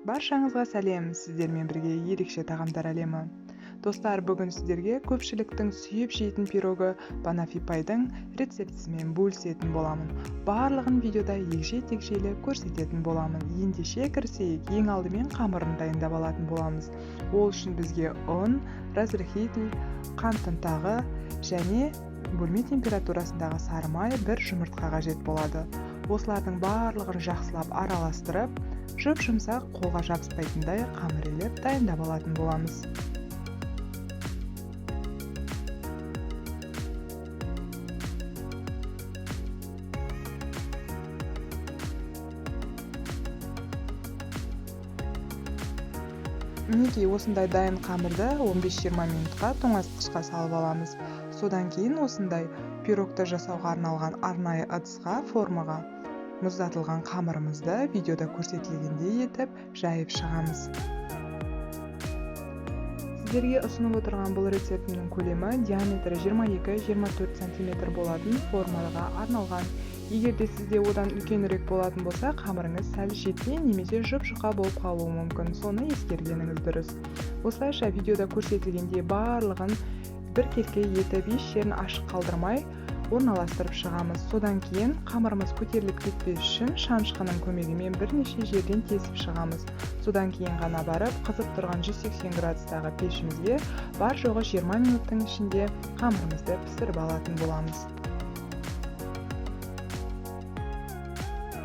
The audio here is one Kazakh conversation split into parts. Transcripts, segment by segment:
Баршаңызға сәлем, сіздермен бірге ерекше тағамдар әлемі. Достар, бүгін сіздерге көпшіліктің сүйіп жейтін пирогы Банафипайдың рецептісімен бөлісетін боламын. Барлығын видеода егжей-тегжейлі көрсететін боламын. Ендеше кірісейік, ең алдымен қамырын дайындап алатын боламыз. Ол үшін бізге ұн, разрыхитель, қант ұнтағы және бөлме температурасындағы сары май, бір жұмыртқа қажет болады. Осылардың барлығын жақсылап араластырып, жұмсақ қолға жабыспайтындай қамырелеп дайындап алатын боламыз. Мінекей осындай дайын қамырды 15-20 минутқа тоңазытқышқа салып аламыз. Содан кейін осындай пирогты жасауға арналған арнайы ыдысқа, формаға мұздатылған қамырымызды видеода көрсетілгендей етіп жайып шығамыз. Сіздерге ұсынып отырған бұл рецептімнің көлемі диаметрі 22-24 см болатын формаға арналған. Егер де сізде одан үлкенірек болатын болса, қамырыңыз сәл жетпей немесе жұп-жұқа болып қалуы мүмкін. Соны ескергеніңіз дұрыс. Осылайша видеода көрсетілгендей барлығын біркелкі етіп, еш жерін ашық қалдырмай орналастырып шығамыз. Содан кейін қамырымыз көтеріліп кетпес үшін шанышқының көмегімен бірнеше жерден кесіп шығамыз. Содан кейін ғана барып, қызып тұрған 180 градустағы пешімізге бар жоғы 20 минуттың ішінде қамырымызды пісіріп алатын боламыз.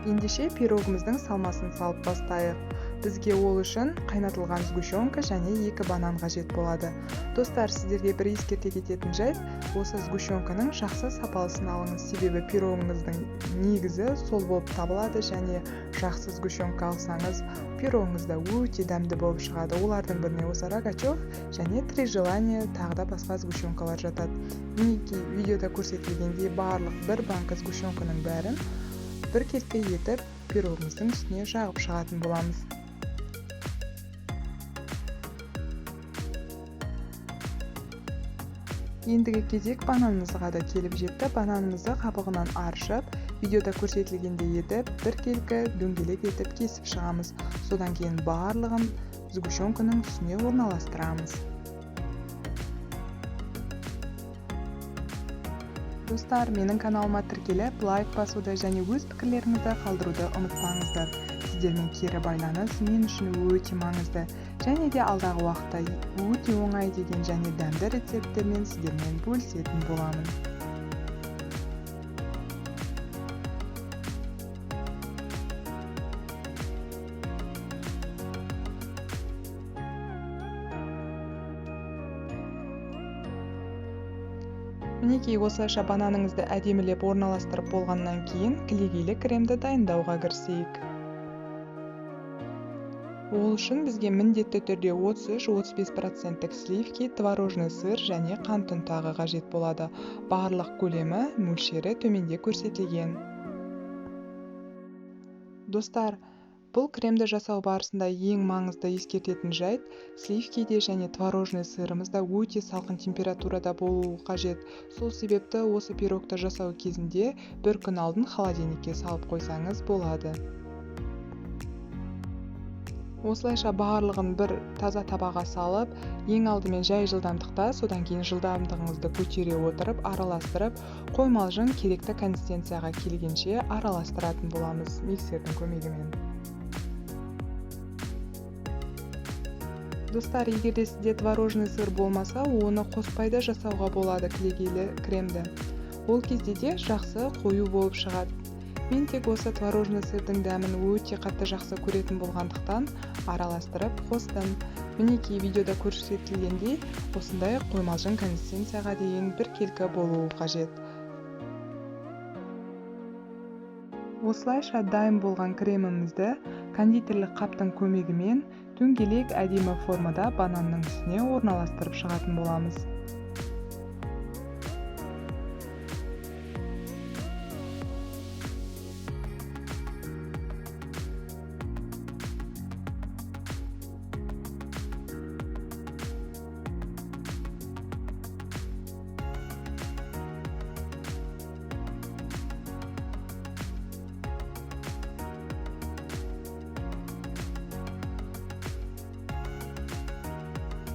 Ендеше пирогымыздың салмасын салып бастайық. Бізге ол үшін қайнатылған сгущенка және 2 банан қажет болады. Достар, сіздерге бір ескерте кететін жайт, осы сгущенканың жақсы сапалысын алыңыз, себебі пирогыңыздың негізі сол болып табылады және жақсы сгущенка алсаңыз, пирогыңыз да өте дәмді болып шығады. Олардың біріне осы Рогачев және Три желания тағы да басқа сгущенкалар жатады. Мінекей видеода көрсетілгендей барлық бір банка сгущенканың бәрін біркелкі етіп пирогымыздың үстіне жағып шығатын боламыз. Ендігі кезек бананымызға да келіп жетті. Бананымызды қабығынан аршып, видеода көрсетілгендей етіп, біркелкі дөңгелек етіп кесіп шығамыз. Содан кейін барлығын сгущенканың үстіне орналастырамыз. Достар, менің каналыма тіркеліп, лайк басуды және өз пікірлеріңізді қалдыруды ұмытпаңыздар. Сіздермен кері байланыс мен үшін өте маңызды. Және де алдағы уақытта өте оңай деген және дәмді рецепттермен сіздермен бөлісетін боламын. Мінекей осылайша бананыңызды әдемілеп орналастырып болғаннан кейін кілегейлі кремді дайындауға кірісейік. Ол үшін бізге міндетті түрде 33-35% сливки, творожный сыр және қант ұнтағы қажет болады. Барлық көлемі, мөлшері төменде көрсетілген. Достар, бұл кремді жасау барысында ең маңызды ескертетін жайт, сливкиде және творожный сырымызда өте салқын температурада болуы қажет. Сол себепті осы пирогты жасау кезінде бір күн алдын холодильникке салып қойсаңыз болады. Осылайша барлығын бір таза табаға салып, ең алдымен жай жылдамдықта, содан кейін жылдамдығыңызды көтере отырып, араластырып, қоймалжың керекті консистенцияға келгенше араластыратын боламыз миксердің көмегімен. Достар, егер де сізде творожный сыр болмаса, оны қоспайда жасауға болады кілегейлі кремді. Ол кезде де жақсы қою болып шығады. Мен тек осы творожный сырдың дәмін өте қатты жақсы көретін болғандықтан араластырып қостым. Мінекей видеода көрсетілгендей, осындай қоймалжың консистенцияға дейін біркелкі болуы қажет. Осылайша дайын болған кремімізді кондитерлік қаптың көмегімен дөңгелек әдемі формада бананның үстіне орналастырып шығатын боламыз.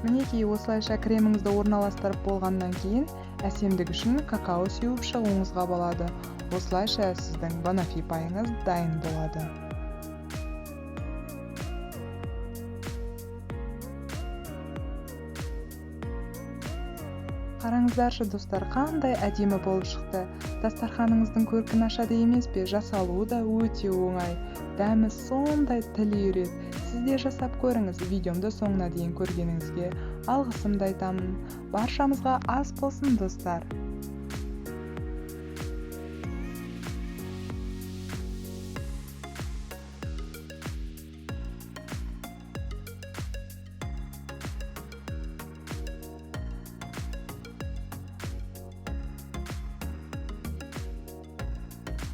Мінекей осылайша креміңізді орналастырып болғаннан кейін әсемдік үшін какао сеуіп шығуыңызға болады. Осылайша сіздің банафи пайыңыз дайын болады. Қараңыздаршы достар, қандай әдемі болып шықты. Дастарханыңыздың көркін ашады емес пе? Жасалуы да өте оңай. Дәмі сондай тіл үйіреді. Сіз де жасап көріңіз. Видеомды соңына дейін көргеніңізге алғысымды айтамын. Баршамызға ас болсын достар.